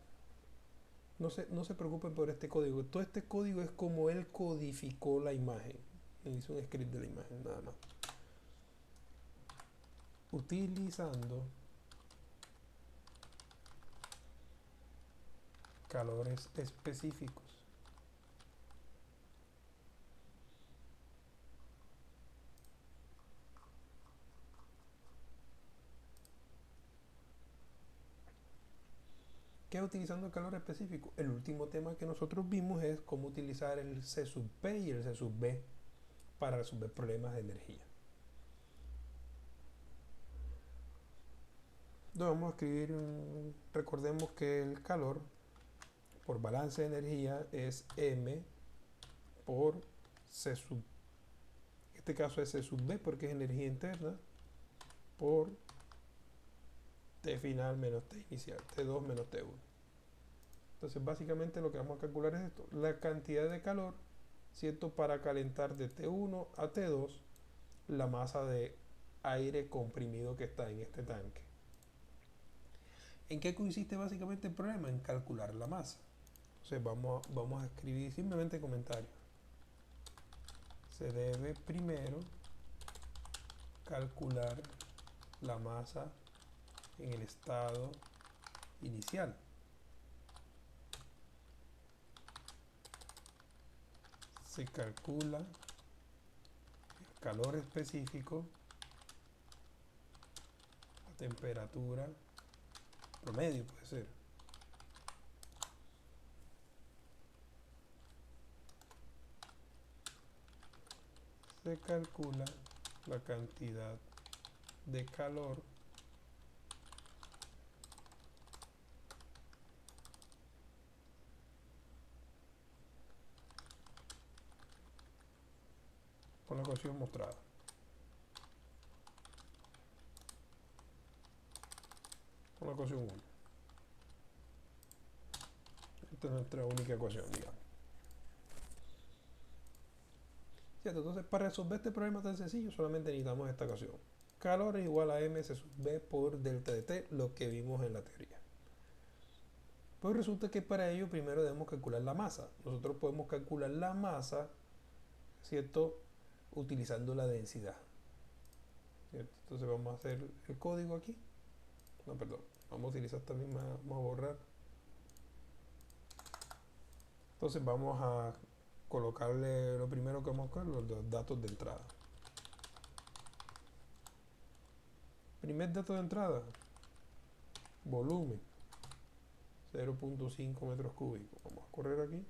no se preocupen por este código, todo este código es como él codificó la imagen, hizo un script de la imagen, nada más. Utilizando calores específicos. ¿Qué utilizando el calor específico? El último tema que nosotros vimos es cómo utilizar el C sub P y el C sub B para resolver problemas de energía. Entonces vamos a escribir, recordemos que el calor por balance de energía es M por C sub, en este caso es C sub B porque es energía interna, por T final menos T inicial, T2 menos T1. Entonces básicamente lo que vamos a calcular es esto, la cantidad de calor, ¿cierto? Para calentar de T1 a T2 la masa de aire comprimido que está en este tanque. ¿En qué consiste básicamente el problema? En calcular la masa. Entonces vamos a escribir simplemente comentario. Se debe primero calcular la masa en el estado inicial. Se calcula el calor específico, la temperatura promedio puede ser. Se calcula la cantidad de calor ecuación mostrada. Con la ecuación 1. Esta es nuestra única ecuación, digamos. ¿Cierto? Entonces, para resolver este problema tan sencillo, solamente necesitamos esta ecuación. Calor es igual a m sub b por delta de t, lo que vimos en la teoría. Pues resulta que para ello primero debemos calcular la masa. Nosotros podemos calcular la masa, ¿cierto? Utilizando la densidad. ¿Cierto? Entonces vamos a hacer el código aquí. No, perdón. Vamos a utilizar esta misma, vamos a borrar. Entonces vamos a colocarle lo primero que vamos a colocar, los datos de entrada. Primer dato de entrada, volumen, 0.5 metros cúbicos. Vamos a correr aquí.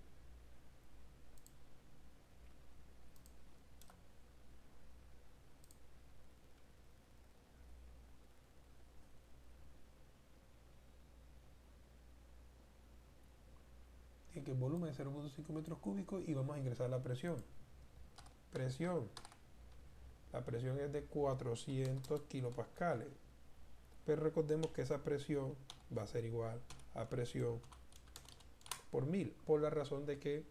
Y que el volumen es 0.5 metros cúbicos y vamos a ingresar la presión. Presión. La presión es de 400 kilopascales. Pero recordemos que esa presión va a ser igual a presión por 1000, por la razón de que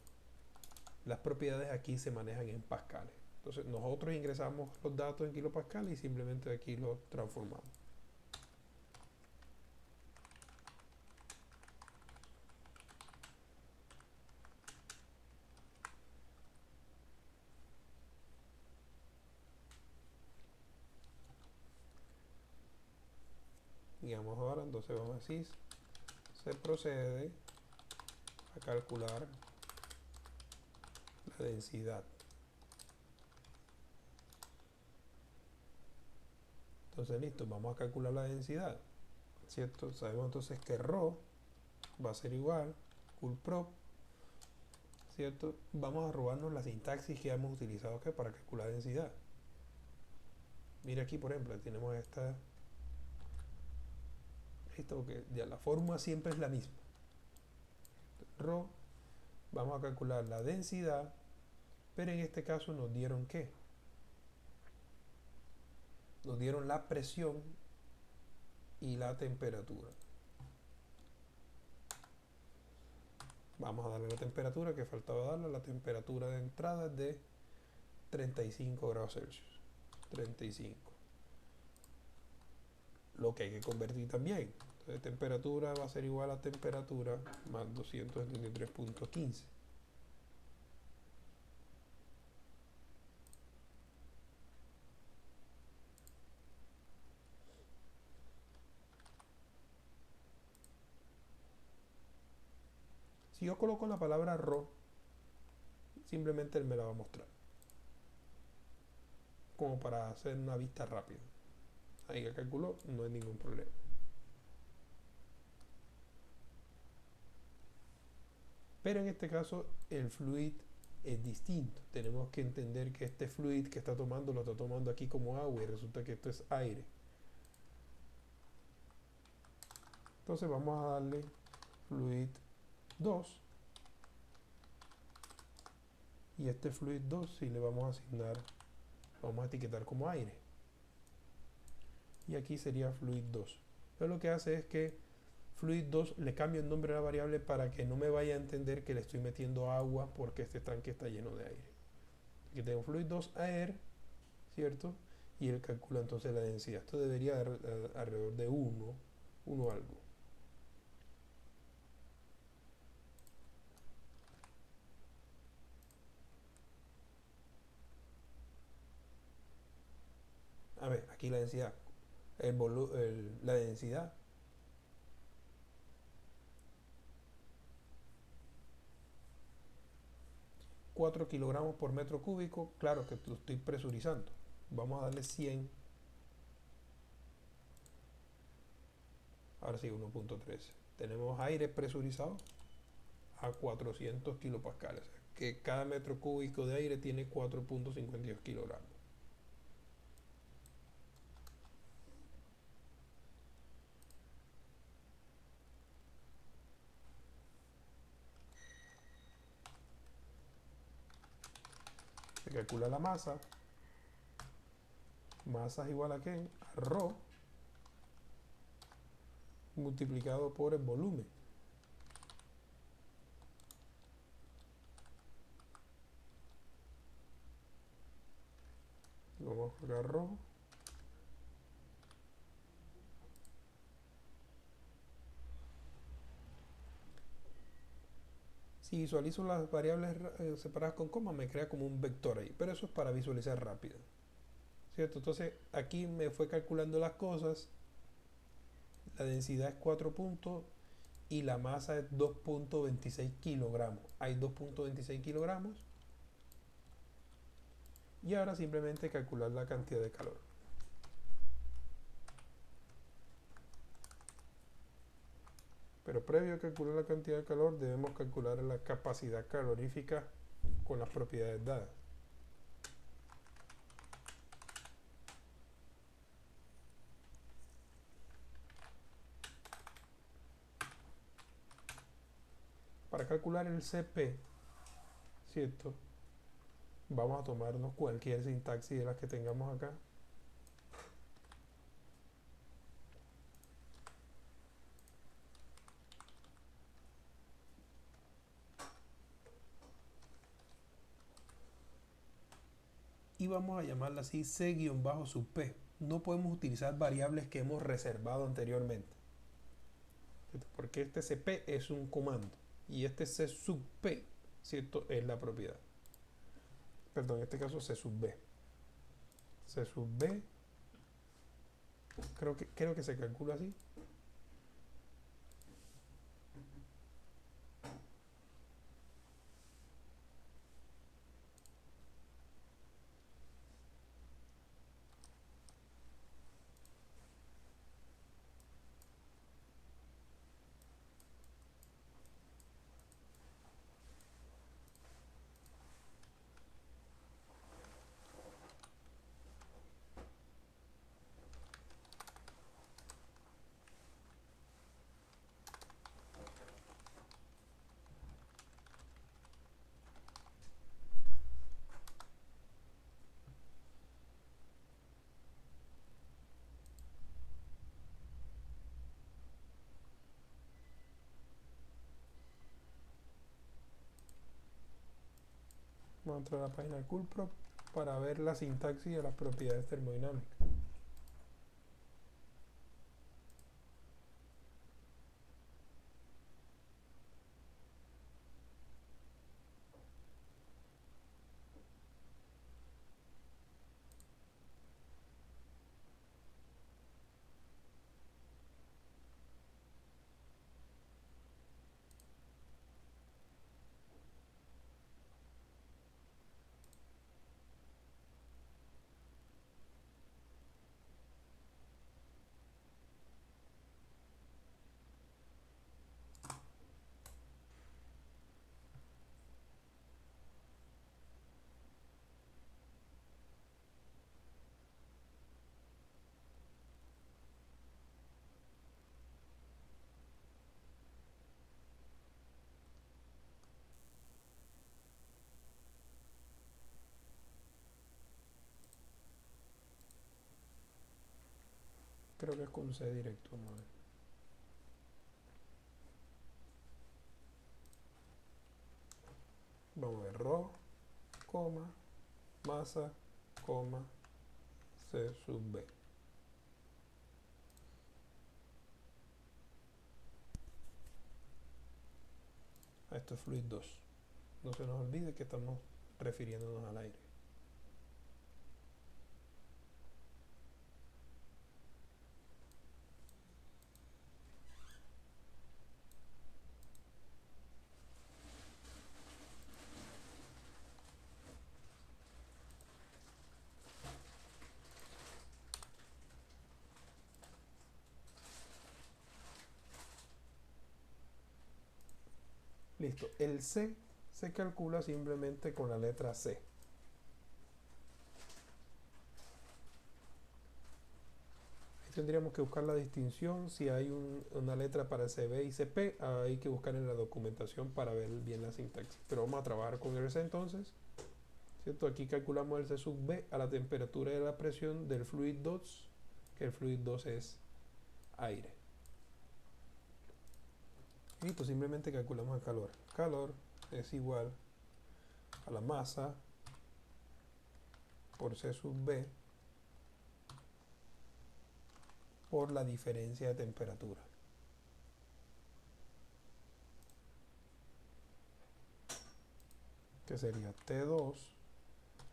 las propiedades aquí se manejan en pascales. Entonces nosotros ingresamos los datos en kilopascales y simplemente aquí los transformamos. Digamos ahora, entonces vamos a decir, se procede a calcular la densidad. Entonces listo, vamos a calcular la densidad, ¿cierto? Sabemos entonces que ρ va a ser igual, Coulomb, ¿cierto? Vamos a robarnos la sintaxis que hemos utilizado acá para calcular densidad. Mira aquí, por ejemplo, tenemos esto que ya la fórmula siempre es la misma. Rho, vamos a calcular la densidad, pero en este caso nos dieron ¿qué? Nos dieron la presión y la temperatura. Vamos a darle la temperatura que faltaba darle. La temperatura de entrada es de 35 grados Celsius. 35. Lo que hay que convertir también. Entonces, temperatura va a ser igual a temperatura más 273.15. Si yo coloco la palabra ρ, simplemente él me la va a mostrar. Como para hacer una vista rápida. Ahí que calculó, no hay ningún problema. Pero en este caso el fluid es distinto. Tenemos que entender que este fluid que está tomando lo está tomando aquí como agua y resulta que esto es aire. Entonces vamos a darle fluid 2 y este fluid 2 si le vamos a asignar, vamos a etiquetar como aire. Y aquí sería fluid 2. Pero lo que hace es que fluid 2 le cambio el nombre a la variable para que no me vaya a entender que le estoy metiendo agua porque este tanque está lleno de aire. Aquí tengo fluid 2 air, ¿cierto? Y él calcula entonces la densidad. Esto debería dar alrededor de 1 algo. A ver, aquí la densidad. La densidad. 4 kilogramos por metro cúbico. Claro que lo estoy presurizando. Vamos a darle 100. Ahora sí, 1.13. Tenemos aire presurizado a 400 kilopascales. Que cada metro cúbico de aire tiene 4.52 kilogramos. Se calcula la masa. Masa es igual a qué? A ρ multiplicado por el volumen. Lo vamos a colocar ρ. Si visualizo las variables separadas con coma, me crea como un vector ahí. Pero eso es para visualizar rápido. ¿Cierto? Entonces aquí me fue calculando las cosas. La densidad es 4 puntos y la masa es 2.26 kilogramos. Hay 2.26 kilogramos. Y ahora simplemente calcular la cantidad de calor. Pero previo a calcular la cantidad de calor, debemos calcular la capacidad calorífica con las propiedades dadas. Para calcular el CP, ¿cierto? Vamos a tomarnos cualquier sintaxis de las que tengamos acá. Y vamos a llamarla así C-sub P. No podemos utilizar variables que hemos reservado anteriormente. Porque este CP es un comando. Y este C sub P, ¿cierto? Es la propiedad. Perdón, en este caso C sub B. C sub B. Creo que se calcula así. Vamos a entrar a la página de Coolprop para ver la sintaxis de las propiedades termodinámicas. Creo que es con C directo. Vamos a ver. Vamos a ver ρ, coma, masa, coma, C sub B. Esto es fluid 2. No se nos olvide que estamos refiriéndonos al aire. Listo. El C se calcula simplemente con la letra C. Ahí tendríamos que buscar la distinción. Si hay una letra para CB y CP, hay que buscar en la documentación para ver bien la sintaxis. Pero vamos a trabajar con el C entonces. ¿cierto? Aquí calculamos el C sub B a la temperatura de la presión del fluid 2, que el fluid 2 es aire. Listo, simplemente calculamos el calor. Calor es igual a la masa por C sub B por la diferencia de temperatura. Que sería T2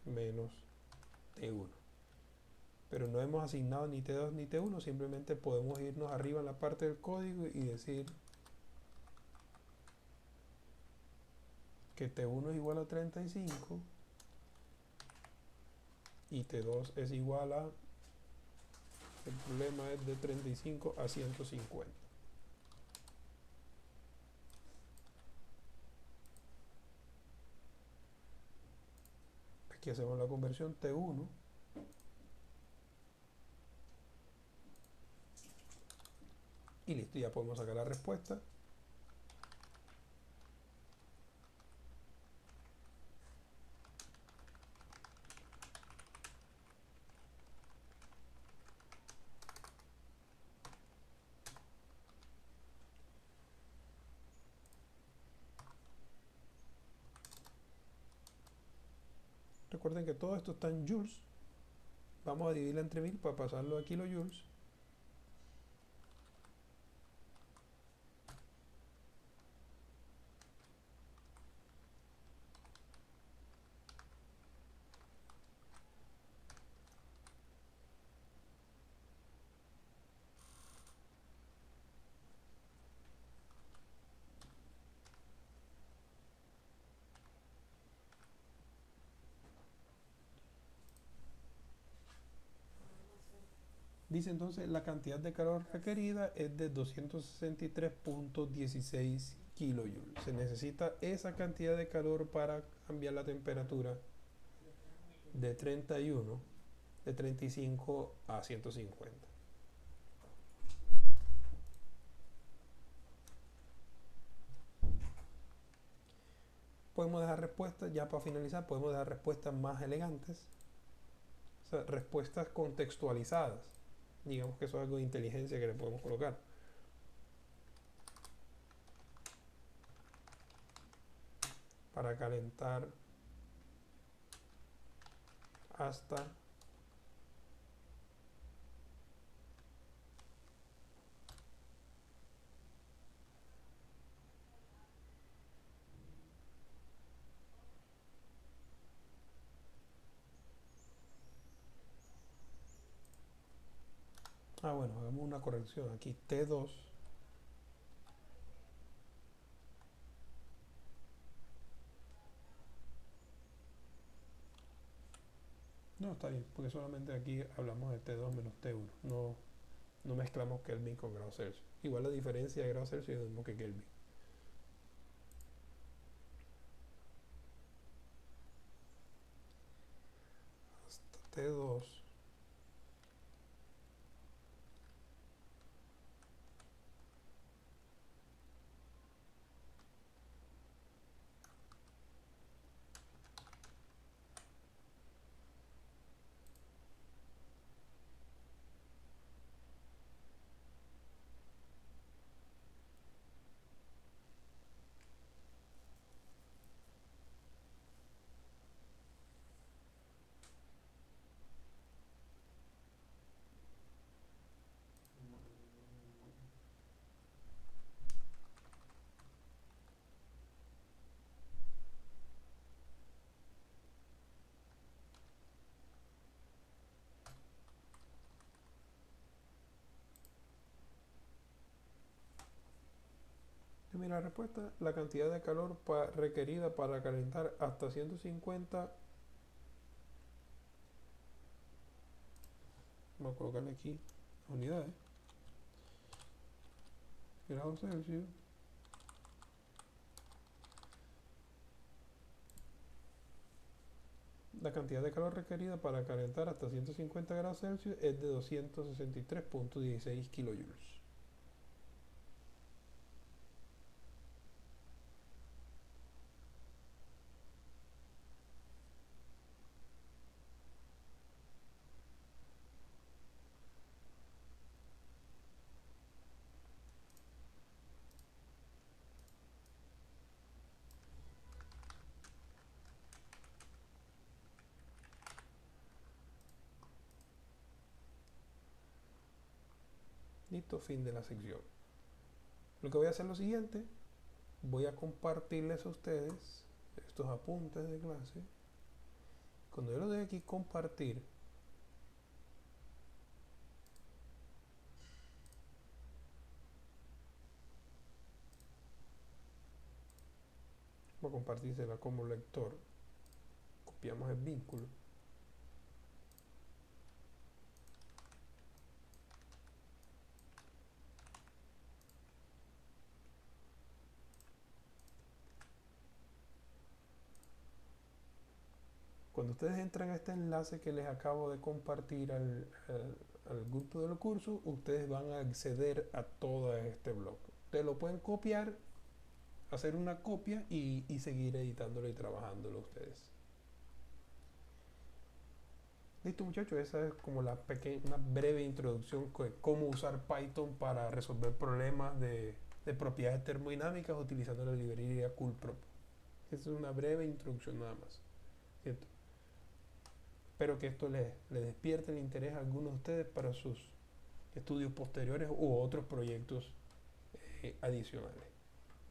menos T1. Pero no hemos asignado ni T2 ni T1, simplemente podemos irnos arriba en la parte del código y decir que T1 es igual a 35 y T2 es igual a, el problema es de 35 a 150. Aquí hacemos la conversión T1 y listo, ya podemos sacar la respuesta. Recuerden que todo esto está en joules. Vamos a dividirla entre 1000 para pasarlo a kilojoules. Dice entonces la cantidad de calor requerida es de 263.16 kilojoules. Se necesita esa cantidad de calor para cambiar la temperatura de 31, de 35 a 150. Podemos dejar respuestas, ya para finalizar, podemos dejar respuestas más elegantes, o sea, respuestas contextualizadas. Digamos que eso es algo de inteligencia que le podemos colocar. Para calentar hasta bueno, hagamos una corrección aquí. T2 no, está bien, porque solamente aquí hablamos de T2 menos T1. No mezclamos Kelvin con grados Celsius. Igual la diferencia de grados Celsius es lo mismo que Kelvin. Hasta T2 mira la respuesta, la cantidad de calor requerida para calentar hasta 150, vamos a colocarle aquí unidades, grados Celsius, la cantidad de calor requerida para calentar hasta 150 grados Celsius es de 263.16 kilojoules. Listo, fin de la sección. Lo que voy a hacer es lo siguiente. Voy a compartirles a ustedes estos apuntes de clase. Cuando yo lo doy aquí compartir, voy a compartírsela como lector. Copiamos el vínculo. Cuando ustedes entran a este enlace que les acabo de compartir al grupo del curso, ustedes van a acceder a todo este blog. Ustedes lo pueden copiar, hacer una copia y seguir editándolo y trabajándolo ustedes. Listo, muchachos, esa es como una breve introducción de cómo usar Python para resolver problemas de propiedades termodinámicas utilizando la librería CoolProp. Esa es una breve introducción nada más, ¿cierto? Espero que esto les despierte el interés a algunos de ustedes para sus estudios posteriores u otros proyectos adicionales.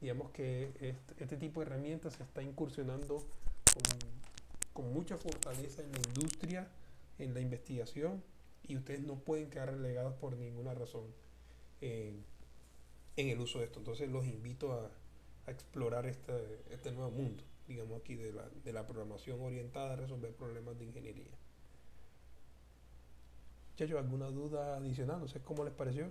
Digamos que este tipo de herramientas se está incursionando con mucha fortaleza en la industria, en la investigación, y ustedes no pueden quedar relegados por ninguna razón en, en el uso de esto. Entonces los invito a explorar este nuevo mundo, digamos aquí, de la programación orientada a resolver problemas de ingeniería. Muchachos, ¿alguna duda adicional? No sé cómo les pareció.